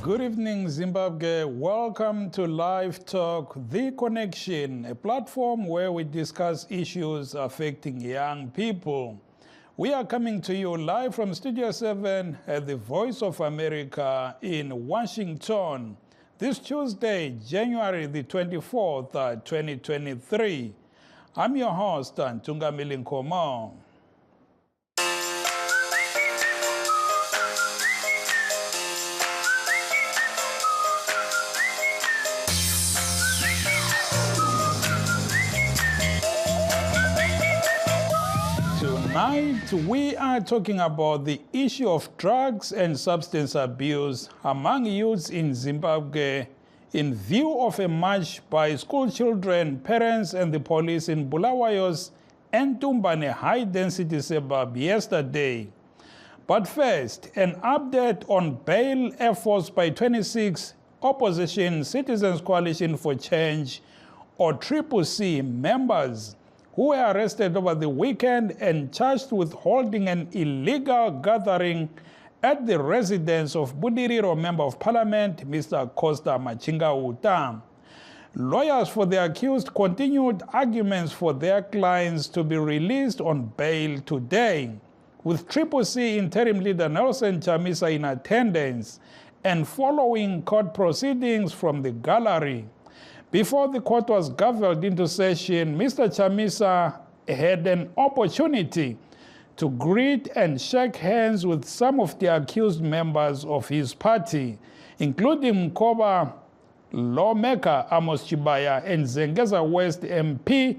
Good evening, Zimbabwe. Welcome to Livetalk, The Connection, a platform where we discuss issues affecting young people. We are coming to you live from Studio 7 at the Voice of America in Washington. This Tuesday, January the 24th, 2023. I'm your host, Ntungamili Nkomo. Tonight, we are talking about the issue of drugs and substance abuse among youths in Zimbabwe in view of a march by school children, parents, and the police in Bulawayo's Ntumbane high-density suburb yesterday. But first, an update on bail efforts by 26 Opposition Citizens Coalition for Change, or CCC members, who were arrested over the weekend and charged with holding an illegal gathering at the residence of Budiriro Member of Parliament, Mr. Costa Machinga-Uta. Lawyers for the accused continued arguments for their clients to be released on bail today, with CCC interim leader Nelson Chamisa in attendance and following court proceedings from the gallery. Before the court was gaveled into session, Mr. Chamisa had an opportunity to greet and shake hands with some of the accused members of his party, including Mkoba lawmaker Amos Chibaya and Zengeza West MP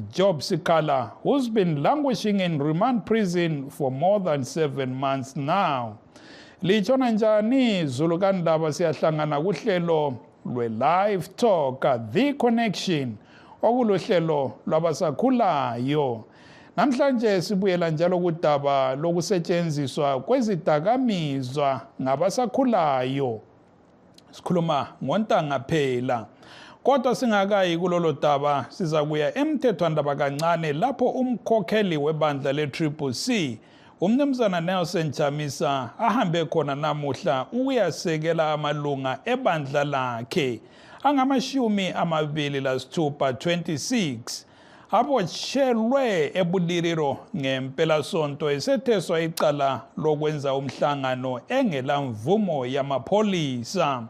Job Sikala, who's been languishing in remand prison for more than 7 months now. Lichona njani Zulukandaba siyahlangana kuhlelo Livetalk, The Connection, okulohlelo lwabasakhulayo. Namhlanje sibuyela njalo kudaba lokusetshenziswa kwezidakamizwa ngabasakhulayo. Sikhuluma ngontanga phela. Kodwa singakayi kulolo daba sizakuya emthethwandaba kancane lapho umkhokheli webandla le-CCC uMnumzana Nelson Chamisa ahambe khona namuhla ukuyasekela amalunga ebandla lakhe angama-26 abotshelwe eBudiriro ngempelasonto esetheswa icala lokwenza umhlangano engela mvumo yamapholisa.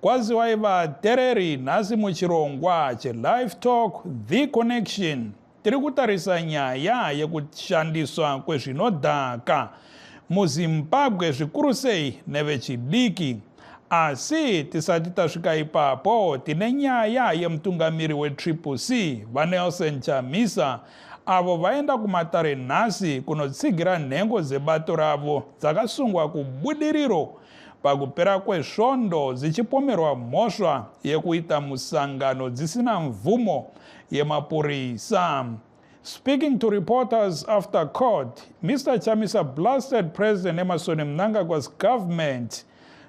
Kwaziwa ivatereri nasi muchirongwache Livetalk, The Connection. Tiri kutarisa nyaya yekushandiswa kwezvinodhaka muZimbabwe zvikuru sei nevechidiki. Asi tisati tasvika ipapo tine nyaya yemutungamiri weCCC vaNelson Chamisa avo vaenda kumatare nhasi kunotsigira nhengo dzebato ravo dzakasungwa kuBudiriro pakupera kwesvondo dzichipomerwa mhosva yekuita musangano dzisina mvumo yemapurisa. Speaking to reporters after court, Mr. Chamisa blasted President Emmerson Mnangagwa's government,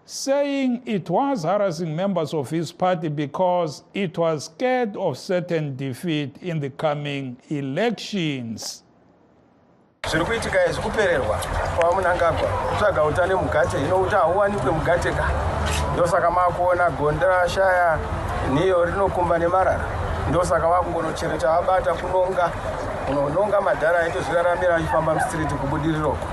saying it was harassing members of his party because it was scared of certain defeat in the coming elections. Zvirikuitika kupererwa kwa Mnangagwa kutsvaga utane mugate inouta hauwanikwe mugate ka ndosaka makuona gonda rashaya niyo rinokumba nemarara ndosaka vakungonochereta vabata kunononga madhara aitozviraramira achifamba mustriti kubudiriroko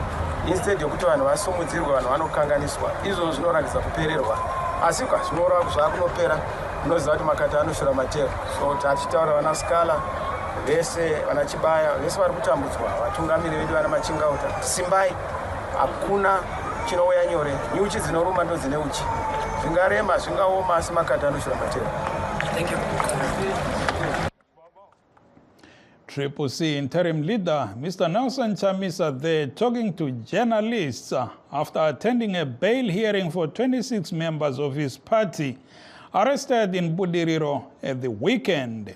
instead yekuti vanhu vasumudzirwe vanhu vanokanganiswa izvo zvinoratidza kupererwa asi zvinoreva zvakunopera unoziva kuti makata anoshora matero so tachitaura vanasikala vese vanachibaya vese vari kutambudzwa vatungamiri vedu vana Machinga-Uta simbai hakuna chinouya nyore nyuchi dzinoruma ndo dzine uchi zvingarema zvingaoma asi makata anoshora matero. Thank you. CCC interim leader Mr. Nelson Chamisa there talking to journalists after attending a bail hearing for 26 members of his party arrested in Budiriro at the weekend.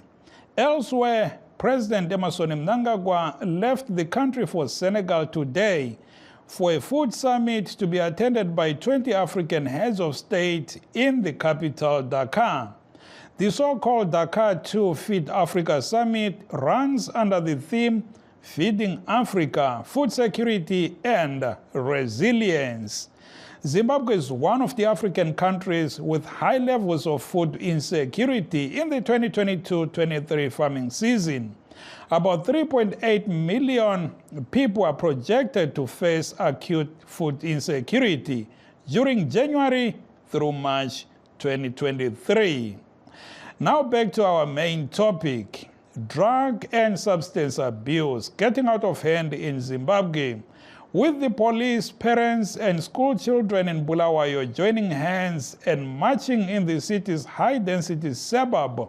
Elsewhere, President Emmerson Mnangagwa left the country for Senegal today for a food summit to be attended by 20 African heads of state in the capital, Dakar. The so-called Dakar 2 Feed Africa Summit runs under the theme Feeding Africa, Food Security and Resilience. Zimbabwe is one of the African countries with high levels of food insecurity in the 2022-23 farming season. About 3.8 million people are projected to face acute food insecurity during January through March 2023. Now back to our main topic, drug and substance abuse getting out of hand in Zimbabwe, with the police, parents and school children in Bulawayo joining hands and marching in the city's high-density suburb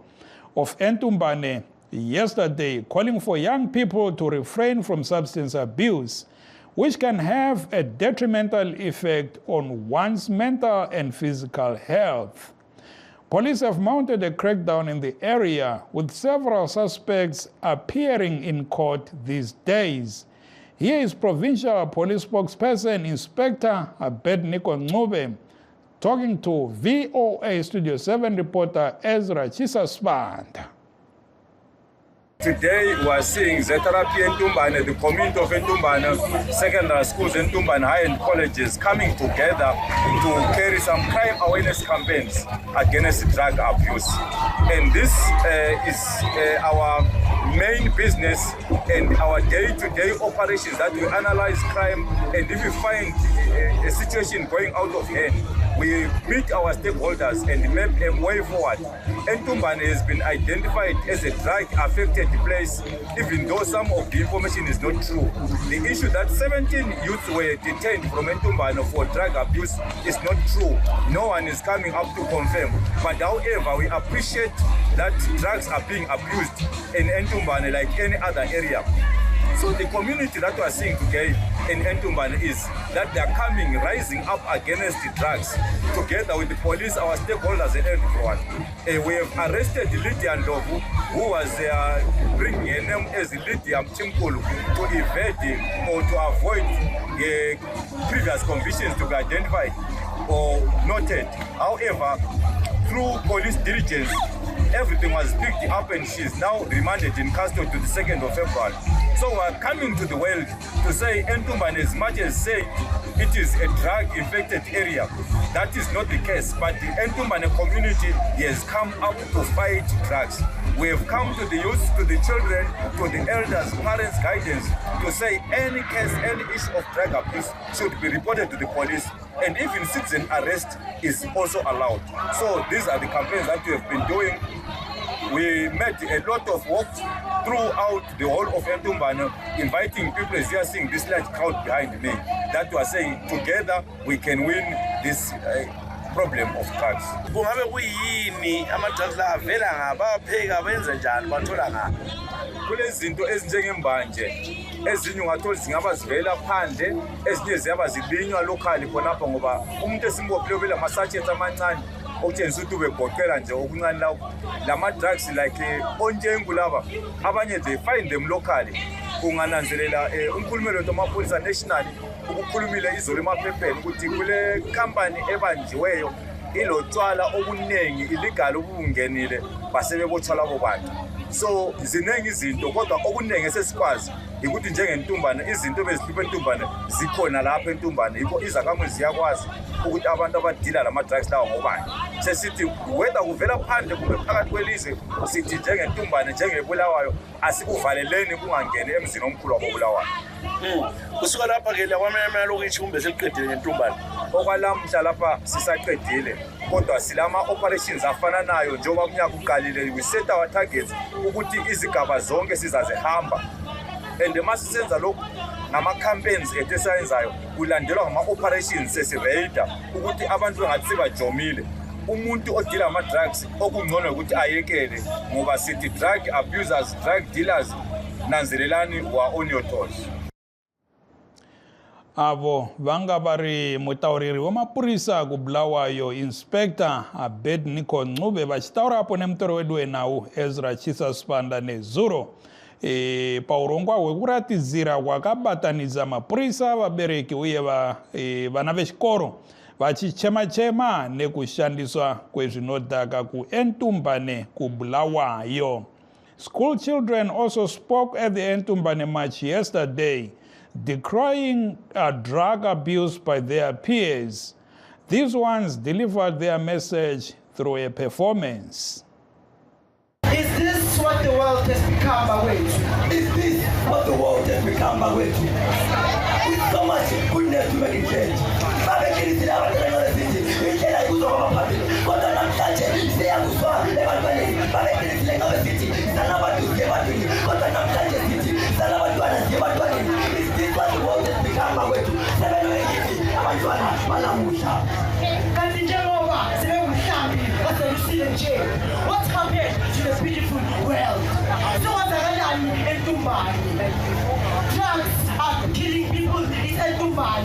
of Entumbane yesterday, calling for young people to refrain from substance abuse, which can have a detrimental effect on one's mental and physical health. Police have mounted a crackdown in the area, with several suspects appearing in court these days. Here is Provincial Police Spokesperson Inspector Abednego Ncube talking to VOA Studio 7 reporter Ezra Chisasband. Today we are seeing Zetherapy in Entumbane, the community of Entumbane, secondary schools in Entumbane, high-end colleges coming together to carry some crime awareness campaigns against drug abuse. And this is our main business and our day-to-day operations, that we analyze crime, and if we find a situation going out of hand, we meet our stakeholders and map a way forward. Entumbane has been identified as a drug-affected place, even though some of the information is not true. The issue that 17 youths were detained from Entumbane for drug abuse is not true. No one is coming up to confirm. But however, we appreciate that drugs are being abused in Entumbane like any other area. So the community that we are seeing today in Entumbane is that they are coming, rising up against the drugs, together with the police, our stakeholders and everyone. We have arrested Lydia Ndovu, who was bringing her name as Lydia Mchimpulu, to evade or to avoid previous convictions to be identified or noted. However, through police diligence, everything was picked up and she is now remanded in custody to the 2nd of February. So we are coming to the world to say Entumbane, as much as say it is a drug-infected area, that is not the case. But the Entumbane community has come up to fight drugs. We have come to the youth, to the children, to the elders, parents' guidance, to say any case, any issue of drug abuse should be reported to the police. And even citizen arrest is also allowed. So these are the campaigns that we have been doing. We made a lot of work throughout the whole of Entumbane, inviting people, as you are seeing this large crowd behind me, that we are saying together we can win this problem of drugs. Kulezinto ezinjengembanje ezinye ungathola zingaba zivela phandle, ezinye ziyaba zilinywa locally khonapha ngoba umuntu esimbophile bela masachets amancane okutshengisa ukuthi ubegoqela nje okuncane lawo. Lama drugs like onjengu laba abanye they find them locally. Kungananzelela umkhulumeli wamapolisa national ukukhulumile izolo emaphepheni ukuthi kule company ebanjiweyo ilotshwala obuningi illegal obungenile basebebotshwa labo bantu. So ziningi izinto kodwa okuningi esesikwazi ukuthi njengeNtumbane izinto bezihlupha eNtumbane zikhona lapha eNtumbane, yikho izakhamuzi ziyakwazi ukuthi abantu abadila lama drugs lawo ngobani. Sesithi whether kuvela phandle kumbe phakathi kwelizwe, sithi njengeNtumbane njengeBulawayo asikuvaleleni kungangeni emzini omkhulu waboBulawayo. Kusuka lapha ke lakwamanye lokithi kumbe seliqedile ngeNtumbane. Okwalamhla lapha sisaqedile, kodwa silama operations afana nayo njengoba kunyaka uqalile. We set our targets ukuthi izigaba zonke sizazihamba, and masisenza lokho ngama campaigns ethu esayenzayo kulandelwa ngama operations sesiraida ukuthi abantu bengathi bajomile. Umuntu odila ama drugs okungcono ukuthi ayekele, ngoba sithi drug abusers, drug dealers, nanzelelani wa on your toes. Avo vanga vari mutauriri wa mapurisa ku Bulawayo Inspector Abednego Ncube vachitaura hapo nemutori wedu wenawu Ezra Chisasbanda nezuro paurongwa hwekuratidzira hwakabatanidza mapurisa, vabereki uye vana vechikoro vachichema-chema nekushandiswa kwezvinodhaka kuEntumbane kuBulawayo. School children also spoke at the Entumbane march yesterday, decrying drug abuse by their peers. These ones delivered their message through a performance. Is this what the world has become away to? Is this what the world has become away to? With so much goodness to make it change. What happened to the beautiful world? So what's happening in Dubai? Drugs are killing people in Dubai.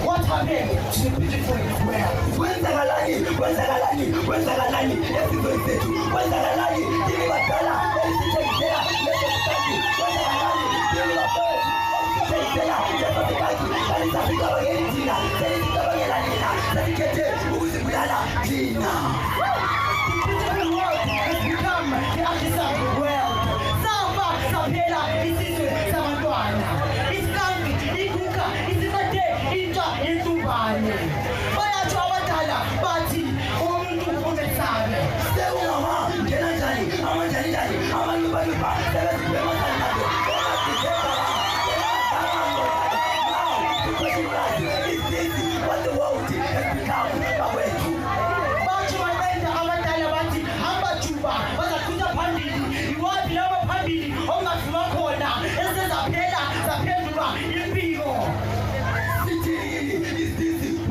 What happened to the beautiful world?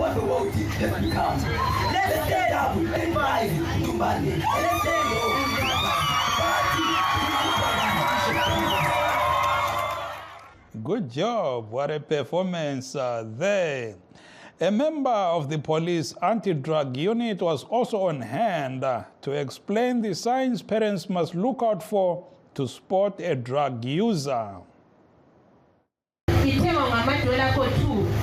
What the world has become. Let's stand up and rise to money. Let's stand up. Good job. What a performance there. A member of the police anti-drug unit was also on hand to explain the signs parents must look out for to spot a drug user.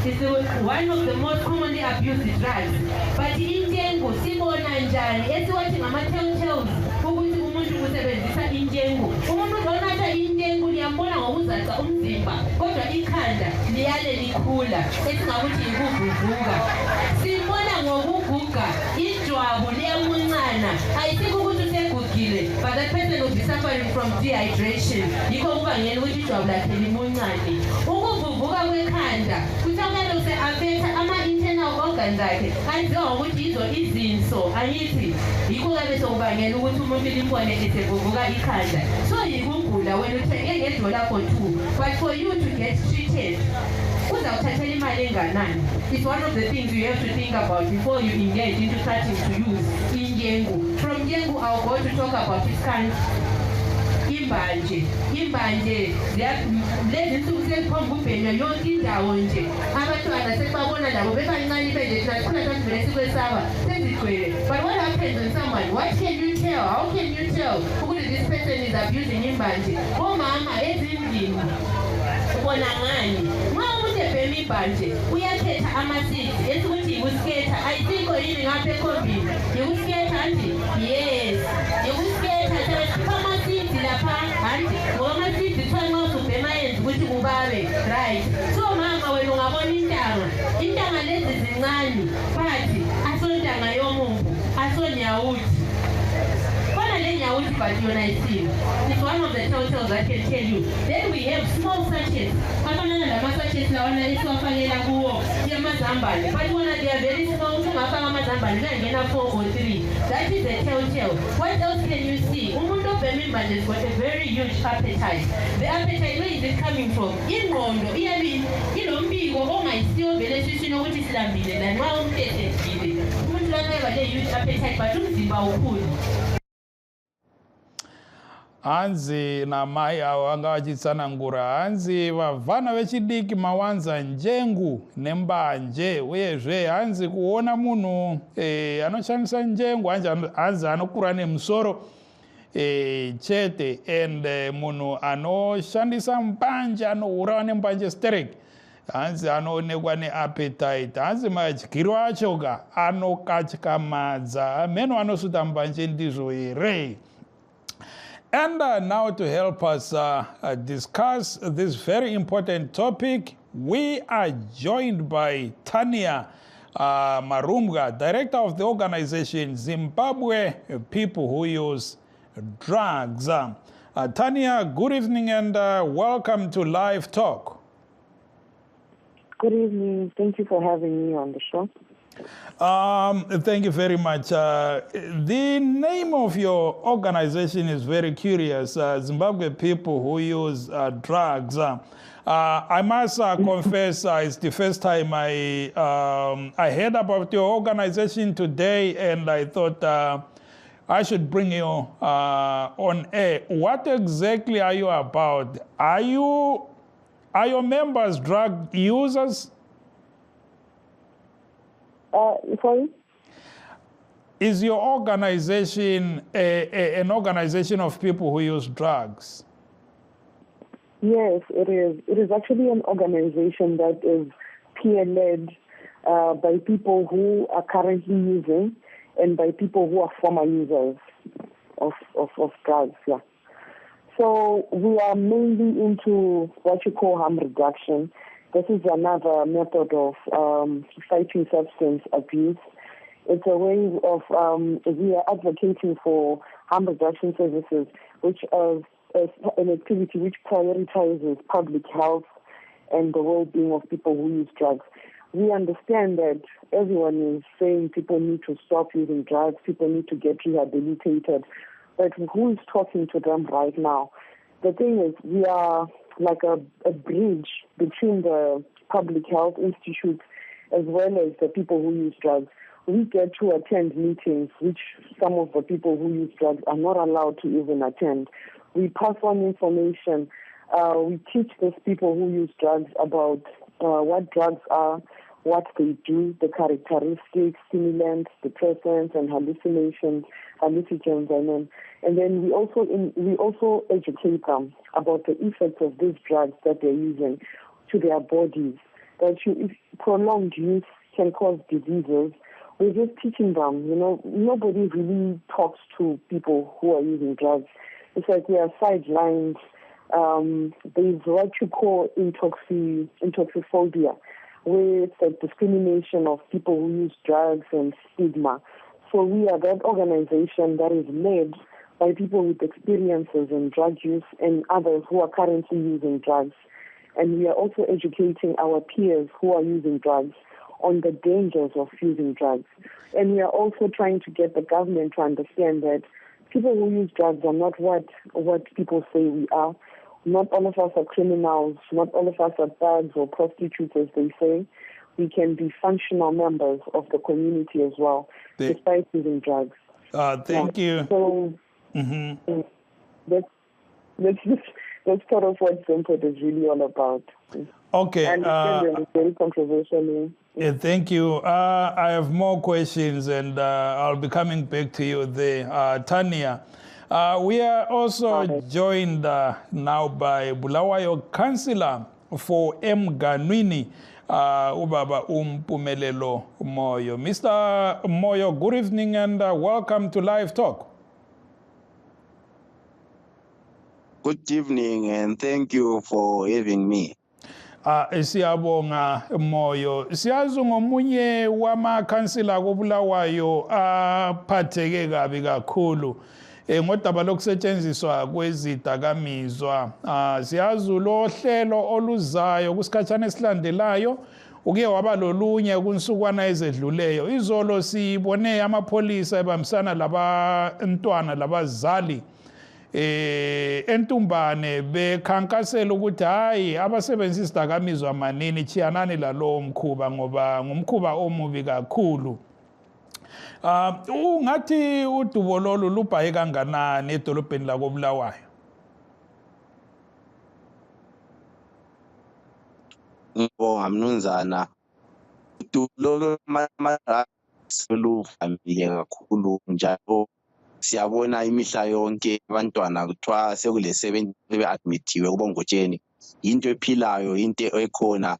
Is one of the most commonly abused drugs. But in Jengo, Sibona njani, esiwathi ngama-telltales ukuthi umuntu usebenzisa injengo. Umuntu onatha injengo liyambona ngokuzatha umzimba, kodwa ikhanda liyale likhula, esingakuthi yikuguguka. Sibona ngokuguga, ijwabu liyamuncana. Ayisikho ukuthi usegugile, but that person will be suffering from dehydration. Yikho kubangela ukuthi ijwabu lakhe limuncane. Ukuvuvuka kwekhanda kuthakwalo se-affecta ama-internal organs akhe aziwa ukuthi izo izinso angithi yikho kabe sokubangela ukuthi umuntu limbone esevuvuka ikhanda. So yikugula wena uthenge ngedola for 2, but for you to get treated uzawuthathela imali enganani. It's one of the things you have to think about before you engage into starting to use injengo. From njengo I'll go to talk about this kind. Imbanje lezi nsuku sekukhomba ubhenywa yonke indawo nje abantwana sekubabona nabo bebancane benje thina sikhona kanti vele sikwesaba sezigcwele. But what happens when someone, what can you tell, how can you tell ukuthi this person is abusing imbanje? Omama ezindlini ubona ngani nxa umuntu ebhema imbanje uyakhetha ama-seeds esikuthi yikusketha. Ayisikho yini ngapha ekhombini yikusketha nje? Yes, yikusketha ama-seeds lapha hanti ngoba ama-seeds kuthiwa nxa usubhema yenza ukuthi kubabe right. So mama wena ungabona intanga lezi zincane but asontanga yomumbu asonyawuthi but you're it's one of the telltales I can tell you. Then we have small sachets. But one of they are very small. 4 or 3. That is a telltale. What else can you see? Umundo Bemimbanj has got a very huge appetite. The appetite, where is it coming from? In Rondo, oh my still which is Lambile, and now huge appetite, but hanzi namai avo vanga vachitsanangura hanzi vavhana vechidiki mawanza njengu nembanje uyezve hanzi kuona munhu anoshandisa njengu hanzi anokura nemusoro chete and munhu anoshandisa mbanje anourawa nembanje sterek hanzi anoonekwa neappetite hanzi madyiro acho ka anokatyamadza meno anosuta mbanje ndizvo here. And now to help us discuss this very important topic, we are joined by Tanya Marumga, director of the organization Zimbabwe People Who Use Drugs. Tanya, good evening and welcome to Live Talk. Good evening. Thank you for having me on the show. Thank you very much. The name of your organization is very curious, Zimbabwe People Who Use Drugs. I must confess, it's the first time I heard about your organization today, and I thought I should bring you on air. What exactly are you about? Are your members drug users? Sorry? Is your organization an organization of people who use drugs? Yes, it is. It is actually an organization that is peer-led by people who are currently using and by people who are former users of drugs. Yeah. So we are mainly into what you call harm reduction. This is another method of fighting substance abuse. It's a way of, we are advocating for harm reduction services, which is an activity which prioritizes public health and the well-being of people who use drugs. We understand that everyone is saying people need to stop using drugs, people need to get rehabilitated, but who is talking to them right now? The thing is, we are like a bridge between the public health institutes as well as the people who use drugs. We get to attend meetings which some of the people who use drugs are not allowed to even attend. We pass on information. We teach these people who use drugs about what drugs are, what they do, the characteristics, stimulants, depressants, and hallucinogens, and then we also educate them about the effects of these drugs that they're using to their bodies. That if prolonged use can cause diseases. We're just teaching them. Nobody really talks to people who are using drugs. It's like we are sidelined. There's what you call intoxiphobia, where it's like discrimination of people who use drugs and stigma. So we are that organization that is led by people with experiences in drug use and others who are currently using drugs. And we are also educating our peers who are using drugs on the dangers of using drugs. And we are also trying to get the government to understand that people who use drugs are not what people say we are. Not all of us are criminals. Not all of us are thugs or prostitutes, as they say. We can be functional members of the community as well, despite using drugs. Thank you. So that's part of what Zimbabwe is really all about. Okay. And it's very controversial. Thank you. I have more questions, and I'll be coming back to you there. Tanya, we are also joined now by Bulawayo Councillor for Mganwini, Ubaba Umpumelelo Moyo. Mr. Moyo, good evening and welcome to Live Talk. Good evening and thank you for having me. Siyabonga Moyo. Siyazi ngomunye wamakhansila koBulawayo aphatheke kabi kakhulu ngodaba lokusetshenziswa kwezidakamizwa. Siyazi lo hlelo oluzayo kusikhathana esilandelayo uke waba lolunye kunsukwana ezedluleyo. Izolo sibone amapholisa ebambisana labantwana labazali entumbane bekhankasela ukuthi hayi abasebenzisa isidakamizwa manini chiyanani lalo mkhuba ngoba ngumkhuba omubi kakhulu. Ungathi udubo lolu lubhaye kanganani edolobheni lakoBulawayo? Ngibonga mnumzana. Udubo lolu luvamile kakhulu njalo siyabona imihla yonke abantwana kuthiwa sekule 7 be-admithiwe kubongotsheni. Into ephilayo, into ekhona,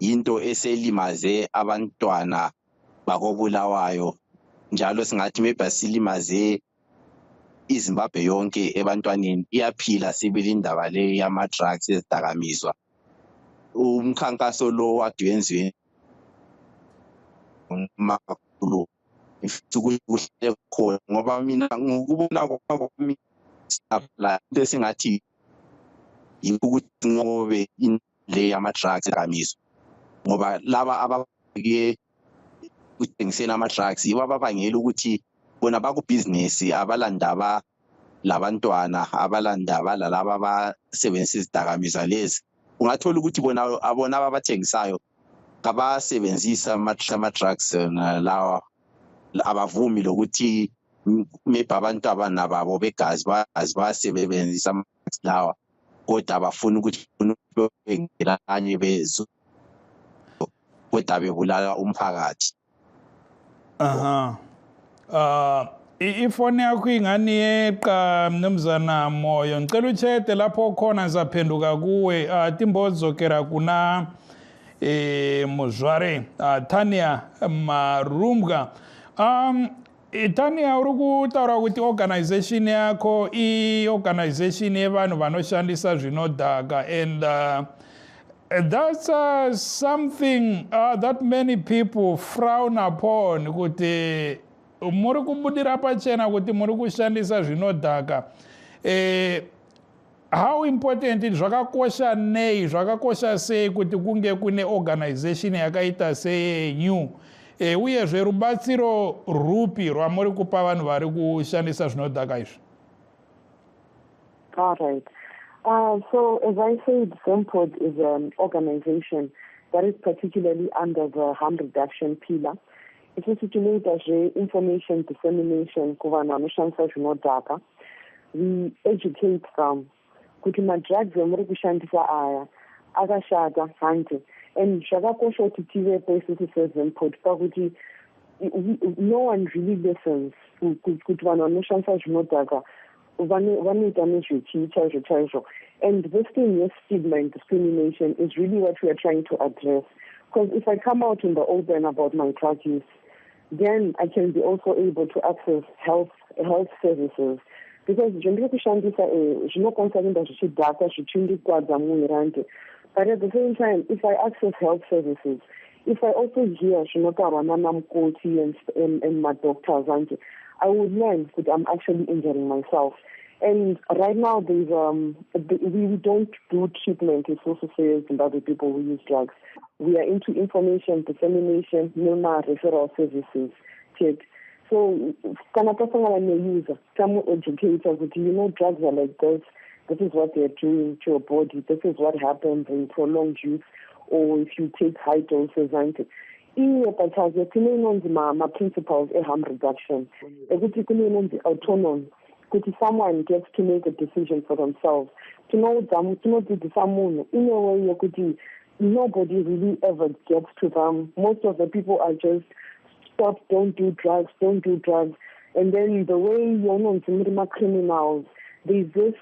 into eselimaze abantwana bakoBulawayo. Njalo singathi maybe silimaze iZimbabwe yonke ebantwaneni. Iyaphila sibili indaba le yama-drugs ezidakamizwa. Umkhankaso lo wadiwenziwe makhulu ukuthi khona ngoba mina ngikubona kwami la into esingathi ukuthi ngobe le ama-drugs edakamizwa ngoba laba ababike ukuthengisela ama-drugs yibo ababangela ukuthi bona bakubhizinisi abalandaba labantwana abalandaba lalaba abasebenzisa izidakamizwa lezi ungathola ukuthi bona ababathengisayo abasebenzisa ama-drugs lawa abavumi lokuthi maybe abantu abanababo begazi basebenzisa ama-drugs lawa kodwa abafuna ukuthi bengelanye bezo kodwa bebulala umphakathi. Ifoni yakho ingani yeqa mnumzana Moyo, ngicela uchete lapho khona ngizaphenduka kuwe. Timbo zokera kuna muzware Tania Marumga. Tania uri kutaura kuti organization yako organization yevanhu vanoshandisa zvinodhaka and that's something that many people frown upon kuti muri kubudira pachena kuti muri kushandisa zvinodhaka. How important zvakakosha nei zvakakosha sei kuti kunge kune organization yakaita seyenyu uyezve rubatsiro rupi rwamuri kupa vanhu vari kushandisa zvinodhaka izvi? All right. So as I said, Zimpod is an organization that is particularly under the harm reduction pillar. It's to make information dissemination kuvanhu vanoshandisa zvinodhaka. We educate them kuti madrugs amuri kushandisa aya akashata hanje and zvakakosha kuti tivepo isusu seZimpod pakuti no one really listens kuti vanhu vanoshandisa zvinodhaka vanoita nezvechii chaizvo chaizvo. And this thing, yes, stigma and discrimination is really what we are trying to address. Because if I come out in the open about my drug use, then I can be also able to access health services. Because but at the same time, if I access health services, if I also hear and my doctors, I would learn that I'm actually injuring myself. And right now, we don't do treatment in social sales and other people who use drugs. We are into information, dissemination, referral services. Check. So, can a person user, some educators, drugs are like this. This is what they're doing to your body. This is what happens in prolonged use, or if you take high doses. My principles are harm reduction. Autonomy. Someone gets to make a decision for themselves. To know them, to know the someone in a way nobody really ever gets to them. Most of the people are just stop, don't do drugs. And then the way some criminals, there's this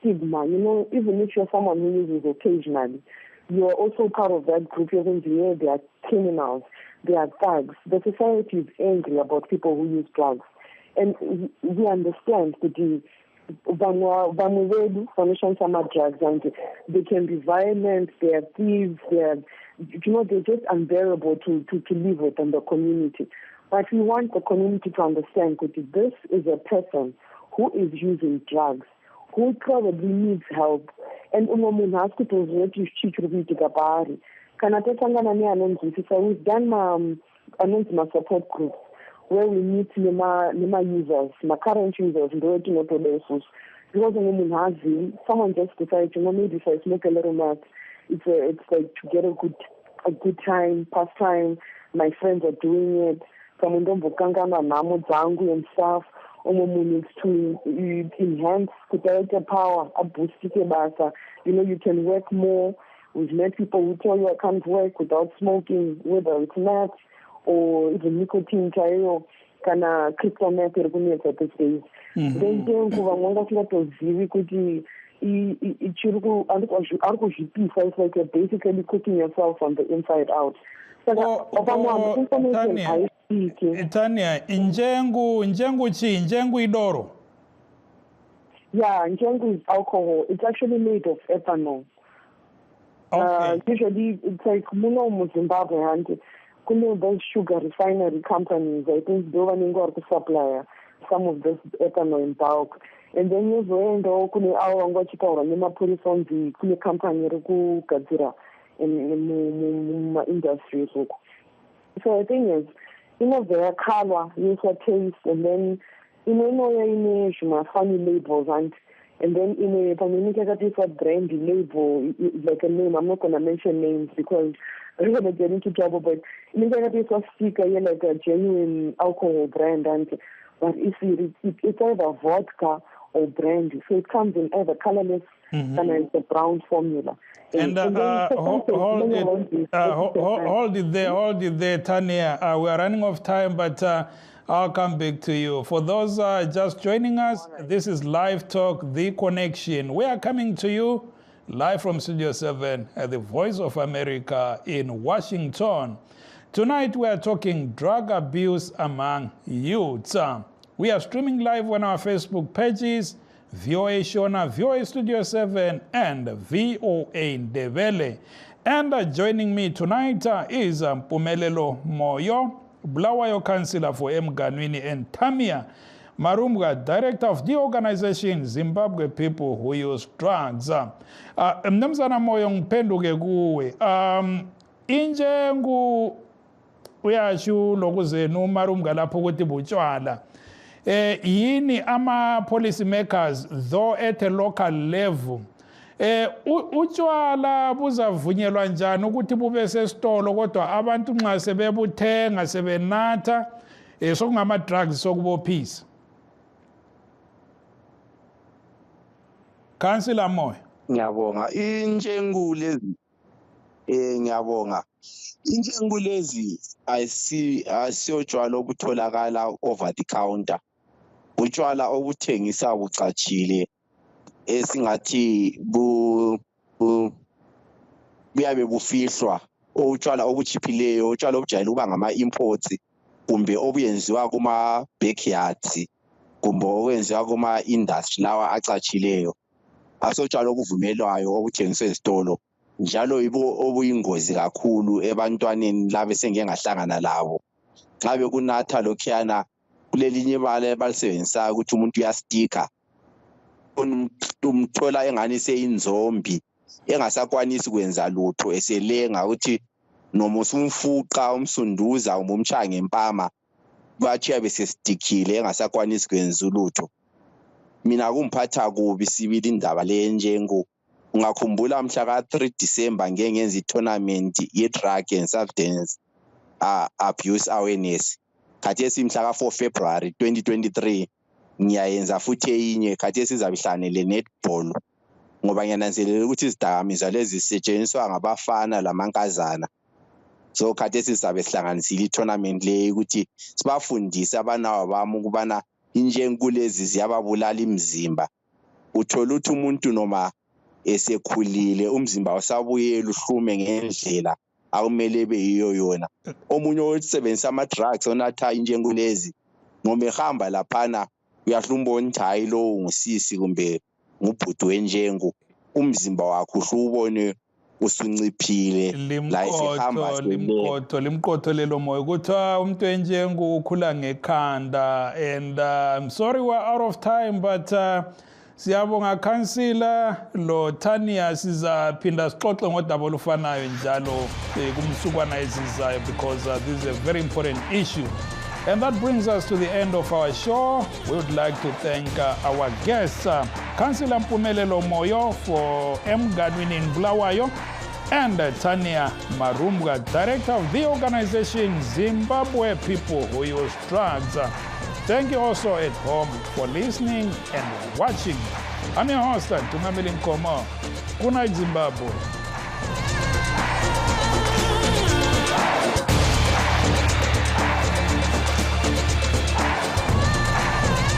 stigma. Even if you're someone who uses occasionally, you are also part of that group. You're going to hear they are criminals, they are thugs. The society is angry about people who use drugs. And we understand that the drugs, and they can be violent, they are thieves, they're just unbearable to live with in the community. But we want the community to understand that this is a person who is using drugs, who probably needs help, and we've done my support group, where we meet my users, my current users, because someone just decided, maybe if I smoke a little mat, it's like to get a good time, pastime. My friends are doing it. And stuff. Needs to enhance the power, boost it. You can work more. We've met people who tell you I can't work without smoking, whether it's meth or even nicotine, kana crystal meth at this stage. Then it's like you're basically cooking yourself from the inside out. Tanya, njengu idoro? Yeah, njengu is alcohol. It's actually made of ethanol. Okay. Usually, it's like muno Zimbabwe, those sugar refinery companies, I think they're running out to supply some of this ethanol in bulk. And then you go and kune awa ngwachitaura nemapurisa onzi kune company iri kugadzira in industries uko. So the thing is, their color, user taste, and then funny labels and then in a brand label, like a name, I'm not gonna mention names because I don't want to get into trouble, but a sticker, like a genuine alcohol brand, but if it's either vodka or brandy, so it comes in either colorless and it's a brown formula. And hold it there, Tanya. We are running out of time, but I'll come back to you. For those just joining us, this is Live Talk, The Connection. We are coming to you live from Studio 7 at the Voice of America in Washington. Tonight we are talking drug abuse among youths. We are streaming live on our Facebook pages, VOA Shona, VOA Studio 7, and VOA Ndebele. And joining me tonight is Mpumelelo Moyo, Bulawayo Councillor for Mganwini, and Tamia Marumga, Director of the organization Zimbabwe People Who Use Drugs. Mnumzana Moyo ngiphenduke kuwe. Injengu uyasho lokuzenu Marumga lapho ukuthi butshwala. Yini ama-policy makers, though at a local level, utshwala buzavunyelwa njani ukuthi bube sesitolo kodwa abantu nxa sebebuthenga sebenatha sokungama-drugs sokubophisa? Councillor Moyo. Ngiyabonga. Ngiyabonga. Injengulezi asiyotshwala obutholakala over the counter. Utshwala obuthengisa bucatshile esingathi buyabe bufihlwa, utshwala obuchiphileyo, utshwala obujayele ukuba ngama-imports kumbe obuyenziwa kuma-backyards kumbe obuyenziwa kuma-industry lawa acatshileyo, asotshwala obuvumelwayo obuthengiswa ezitolo, njalo yibo obuyingozi kakhulu ebantwaneni laba esengeke ngahlangana labo. Xa bekunatha lokhuyana kulelinye ibala balisebenzisayo ukuthi umuntu uyastika, umthola engani seyinzombi engasakwanisi kwenza lutho, eselenga ukuthi noma usumfuqa umsunduza umumshaya ngempama bathi besestikile engasakwanisi kwenza lutho. Mina kumphatha kubi sibili indaba le njengo. Ungakhumbula mhla ka-3 December ngeke ngenza i-tournament ye-drug and substance abuse awareness. Khathesi mhla ka-4 February 2023 ngiyayenza futhi eyinye, khathesi izabihlane le-netball ngoba ngiyananzelela ukuthi izidakamizwa lezi zisetshenziswa ngabafana lamankazana. So khathesi sizabe sihlanganisile i-tournament le ukuthi sibafundise abanawa bami ukubana injenkulezi ziyababulala imizimba. Uthola ukuthi umuntu noma esekhulile umzimba usabuyela uhlume ngendlela akumele beyiyo yona. Omunye osebenzisa ama-drugs onatha injenkulezi noma ehamba laphana uyahlumba ukuthi hayi lo ngusisi kumbe ngubhuti wenjengu, umzimba wakho uhlubone usunciphile la isihamba limqotho lelo Moyo kuthiwa umuntu enjengu ukhula ngekhanda. And I'm sorry we're out of time, but siyabonga Councillor lo Tanya, sizaphinda sixoxe ngodaba olufanayo njalo kumsukwana ezizayo because this is a very important issue. And that brings us to the end of our show. We would like to thank our guests, Councillor Mpumelelo Moyo for Mganwini in Bulawayo, and Tanya Marumga, Director of the organization Zimbabwe People Who Use Drugs. Thank you also at home for listening and watching. I'm your host, Tungamili Nkomo. Good night, Zimbabwe.